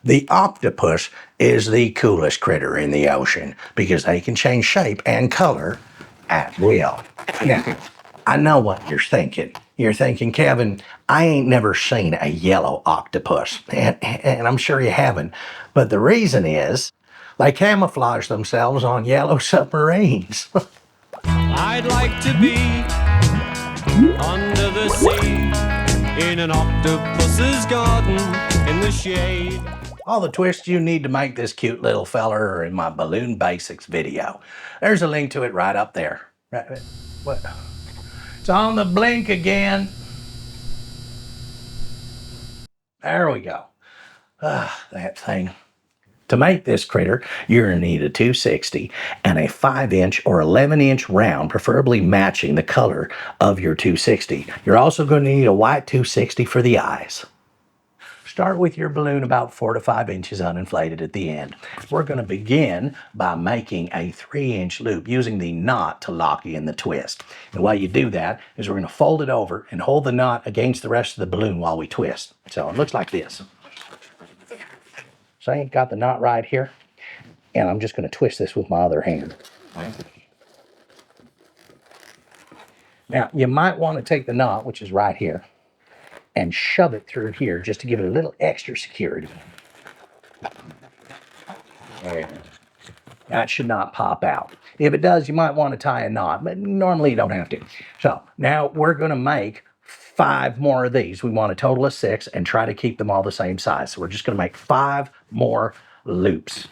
The octopus is the coolest critter in the ocean because they can change shape and color at will. Now, I know what you're thinking. You're thinking, Kevin, I ain't never seen a yellow octopus. And I'm sure you haven't. But the reason is they camouflage themselves on yellow submarines. I'd like to be under the sea in an octopus's garden in the shade. All the twists you need to make this cute little feller are in my Balloon Basics video. There's a link to it right up there. What? It's on the blink again. There we go. That thing. To make this critter, you're going to need a 260 and a 5-inch or 11-inch round, preferably matching the color of your 260. You're also going to need a white 260 for the eyes. Start with your balloon about 4 to 5 inches uninflated at the end. We're going to begin by making a 3-inch loop using the knot to lock in the twist. And the way you do that is we're going to fold it over and hold the knot against the rest of the balloon while we twist. So it looks like this. So I got the knot right here, and I'm just going to twist this with my other hand. Now, you might want to take the knot, which is right here, and shove it through here just to give it a little extra security. That should not pop out. If it does, you might want to tie a knot, but normally you don't have to. So now we're going to make 5 more of these. We want a total of 6 and try to keep them all the same size. So we're just going to make 5 more loops.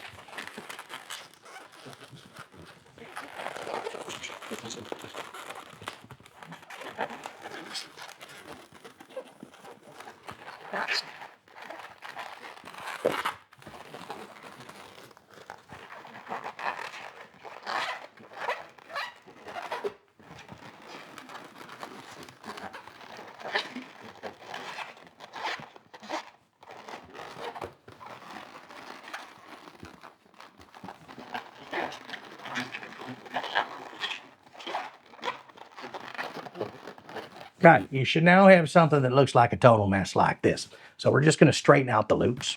Okay, you should now have something that looks like a total mess like this. So we're just going to straighten out the loops.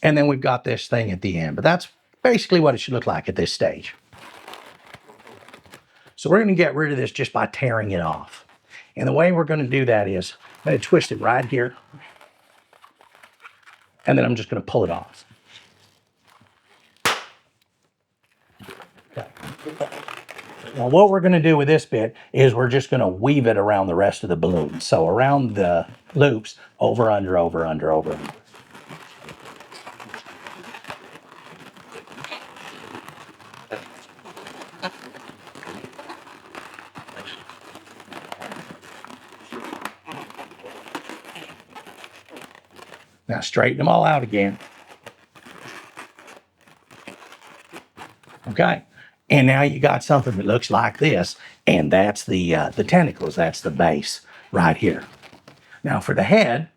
And then we've got this thing at the end, but that's basically what it should look like at this stage. So we're going to get rid of this just by tearing it off. And the way we're going to do that is I'm going to twist it right here. And then I'm just going to pull it off. Okay. Now what we're going to do with this bit is we're just going to weave it around the rest of the balloon. So around the loops, over, under, over, under, over. Now straighten them all out again. Okay, and now you got something that looks like this, and that's the tentacles. That's the base right here. Now for the head,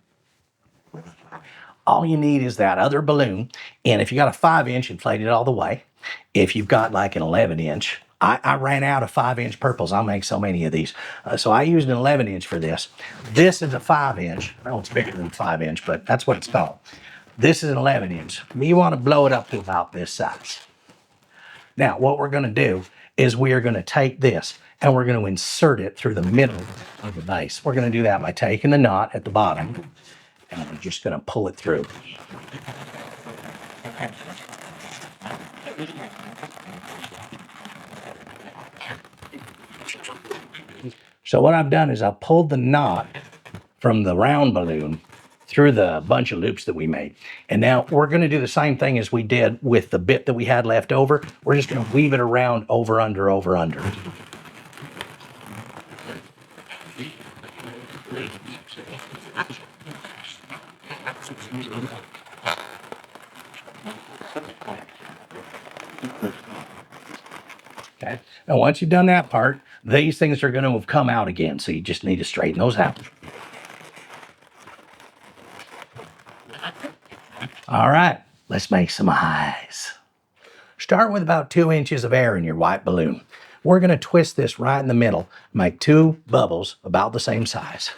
all you need is that other balloon, and if you got a 5-inch, inflate it all the way. If you've got like an 11-inch, I ran out of 5-inch purples. I make so many of these. So I used an 11-inch for this. This is a 5-inch. I know it's bigger than 5-inch, but that's what it's called. This is an 11-inch. You want to blow it up to about this size. Now, what we're going to do is we are going to take this and we're going to insert it through the middle of the base. We're going to do that by taking the knot at the bottom and we're just going to pull it through. So what I've done is I've pulled the knot from the round balloon through the bunch of loops that we made. And now we're going to do the same thing as we did with the bit that we had left over. We're just going to weave it around over, under, over, under. Okay. Now once you've done that part, these things are going to have come out again. So you just need to straighten those out. All right, let's make some eyes. Start with about 2 inches of air in your white balloon. We're going to twist this right in the middle, make 2 bubbles about the same size.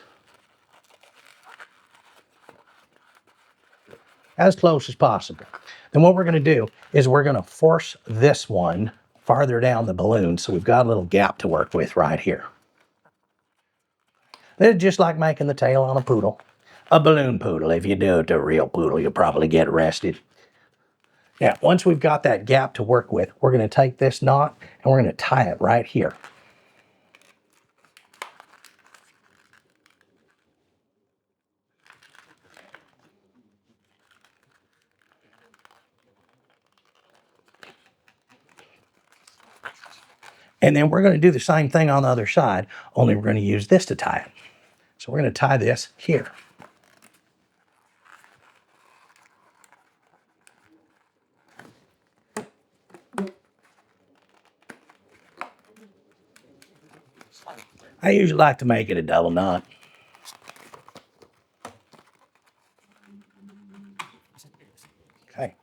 As close as possible. Then what we're going to do is we're going to force this one farther down the balloon so we've got a little gap to work with right here. It's just like making the tail on a poodle. A balloon poodle. If you do it to a real poodle, you'll probably get arrested. Now, once we've got that gap to work with, we're going to take this knot and we're going to tie it right here. And then we're going to do the same thing on the other side, only we're going to use this to tie it. So we're going to tie this here. I usually like to make it a double knot. Okay.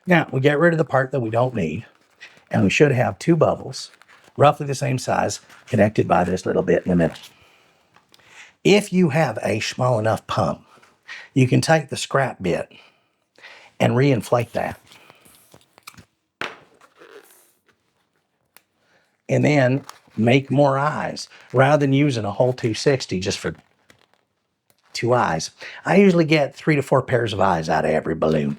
Now, we get rid of the part that we don't need, and we should have 2 bubbles, roughly the same size, connected by this little bit in the middle. If you have a small enough pump, you can take the scrap bit and reinflate that. And then make more eyes. Rather than using a whole 260 just for 2 eyes, I usually get 3 to 4 pairs of eyes out of every balloon.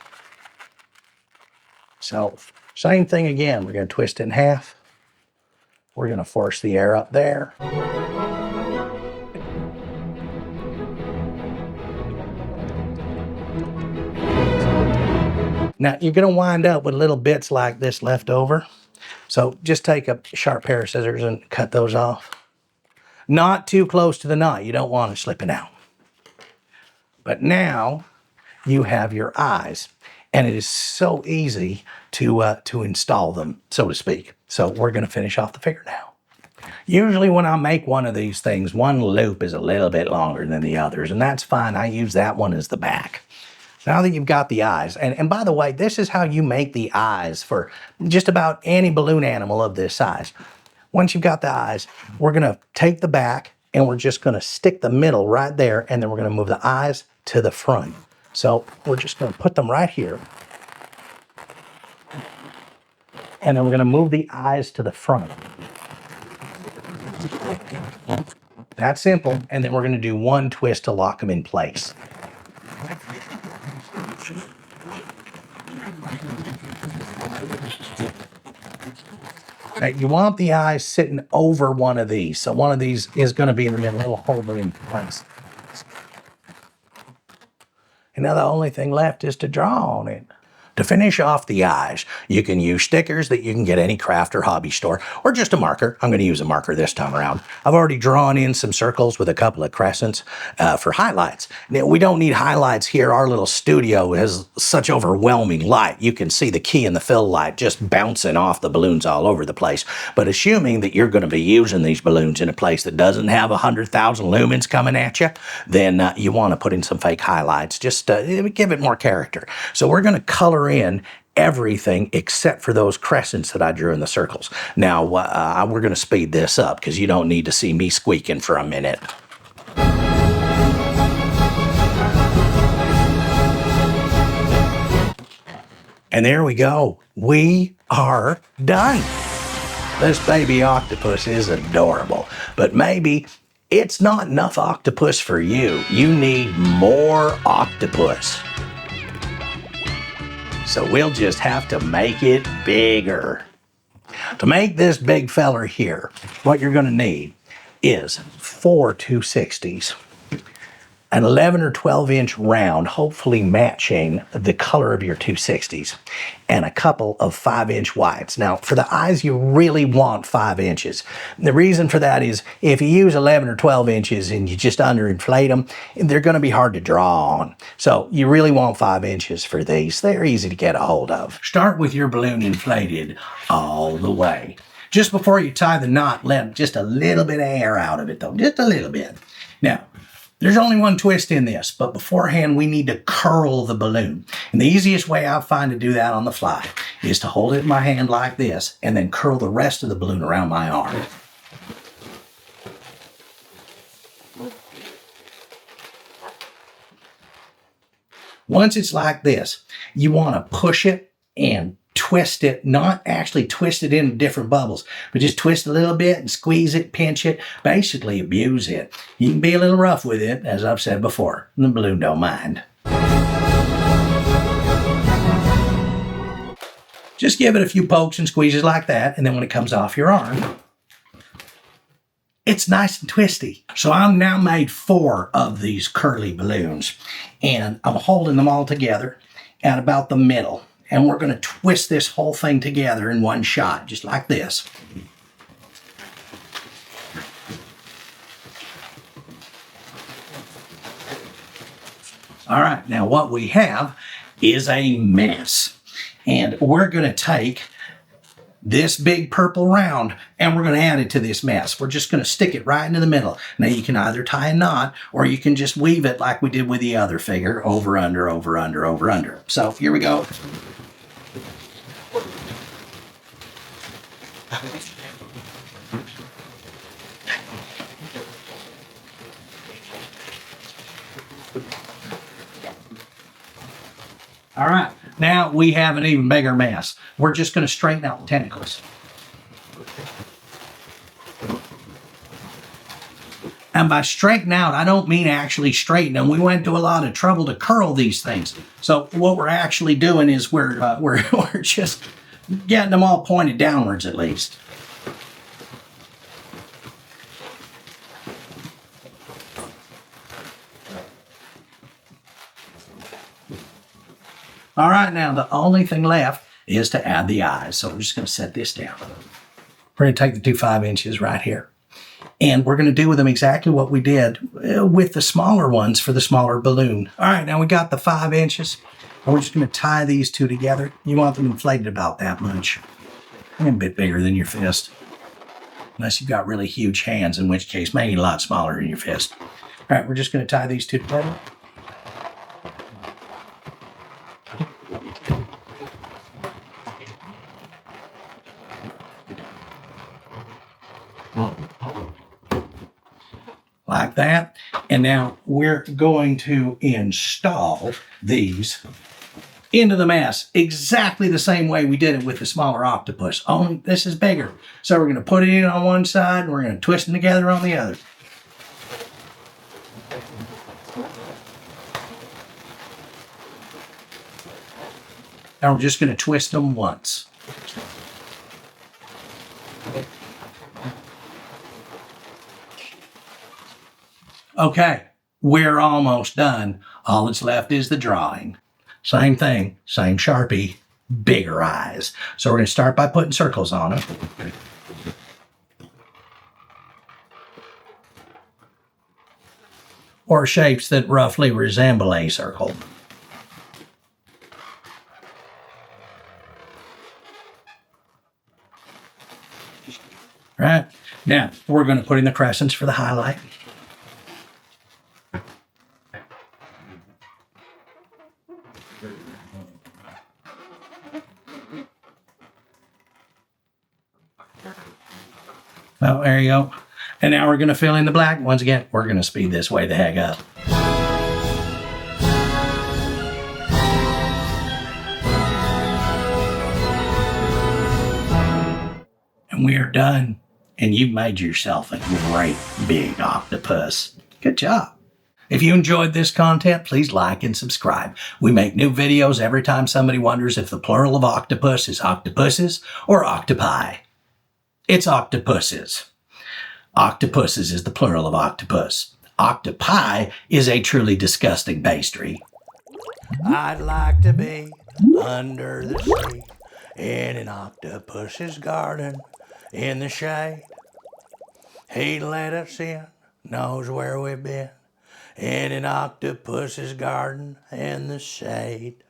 So, same thing again. We're going to twist it in half. We're going to force the air up there. Now, you're going to wind up with little bits like this left over. So just take a sharp pair of scissors and cut those off. Not too close to the knot. You don't want it slipping out. But now you have your eyes. And it is so easy to install them, so to speak. So we're going to finish off the figure now. Usually when I make one of these things, one loop is a little bit longer than the others, and that's fine. I use that one as the back. Now that you've got the eyes, and by the way, this is how you make the eyes for just about any balloon animal of this size. Once you've got the eyes, we're going to take the back and we're just going to stick the middle right there, and then we're going to move the eyes to the front. So we're just going to put them right here. And then we're going to move the eyes to the front. That's simple. And then we're going to do 1 twist to lock them in place. Now, you want the eyes sitting over one of these. So one of these is going to be in the middle. It'll hold them in place. And now the only thing left is to draw on it. To finish off the eyes, you can use stickers that you can get any craft or hobby store, or just a marker. I'm going to use a marker this time around. I've already drawn in some circles with a couple of crescents for highlights. Now, we don't need highlights here. Our little studio has such overwhelming light. You can see the key and the fill light just bouncing off the balloons all over the place. But assuming that you're going to be using these balloons in a place that doesn't have 100,000 lumens coming at you, then you want to put in some fake highlights. Just give it more character. So we're going to color in everything except for those crescents that I drew in the circles. Now, we're going to speed this up because you don't need to see me squeaking for a minute. And there we go. We are done. This baby octopus is adorable, but maybe it's not enough octopus for you. You need more octopus. So we'll just have to make it bigger. To make this big feller here, what you're going to need is 4 260s, an 11 or 12 inch round, hopefully matching the color of your 260s, and a couple of 5-inch wides. Now, for the eyes, you really want 5 inches. The reason for that is if you use 11 or 12 inches and you just underinflate them, they're going to be hard to draw on. So you really want 5 inches for these. They're easy to get a hold of. Start with your balloon inflated all the way. Just before you tie the knot, let just a little bit of air out of it, though, just a little bit. Now, there's only one twist in this, but beforehand we need to curl the balloon. And the easiest way I find to do that on the fly is to hold it in my hand like this and then curl the rest of the balloon around my arm. Once it's like this, you want to push it and twist it, not actually twist it into different bubbles, but just twist a little bit and squeeze it, pinch it, basically abuse it. You can be a little rough with it, as I've said before. The balloon don't mind. Just give it a few pokes and squeezes like that, and then when it comes off your arm, it's nice and twisty. So I've now made 4 of these curly balloons, and I'm holding them all together at about the middle. And we're going to twist this whole thing together in one shot, just like this. All right, now what we have is a mess. And we're going to take this big purple round and we're going to add it to this mess. We're just going to stick it right into the middle. Now you can either tie a knot or you can just weave it like we did with the other figure, over, under, over, under, over, under. So here we go. All right, now we have an even bigger mess. We're just going to straighten out the tentacles. And by straighten out, I don't mean actually straighten them. We went to a lot of trouble to curl these things. So what we're actually doing is we're just getting them all pointed downwards at least. All right, now the only thing left is to add the eyes. So we're just going to set this down. We're going to take the 2 5-inches right here. And we're going to do with them exactly what we did with the smaller ones for the smaller balloon. All right, now we got the 5 inches. And we're just going to tie these 2 together. You want them inflated about that much. And a bit bigger than your fist. Unless you've got really huge hands, in which case maybe a lot smaller than your fist. All right, we're just going to tie these 2 together. Like that. And now we're going to install these into the mess exactly the same way we did it with the smaller octopus. Only this is bigger. So we're going to put it in on one side and we're going to twist them together on the other. Now we're just going to twist them once. Okay, we're almost done. All that's left is the drawing. Same thing, same Sharpie, bigger eyes. So we're going to start by putting circles on them. Or shapes that roughly resemble a circle. Right, now we're going to put in the crescents for the highlight. Oh, there you go. And now we're going to fill in the black. Once again, we're going to speed this way the heck up. And we are done. And you've made yourself a great big octopus. Good job. If you enjoyed this content, please like and subscribe. We make new videos every time somebody wonders if the plural of octopus is octopuses or octopi. It's octopuses. Octopuses is the plural of octopus. Octopi is a truly disgusting pastry. I'd like to be under the sea in an octopus's garden in the shade. He let us in, knows where we've been, in an octopus's garden in the shade.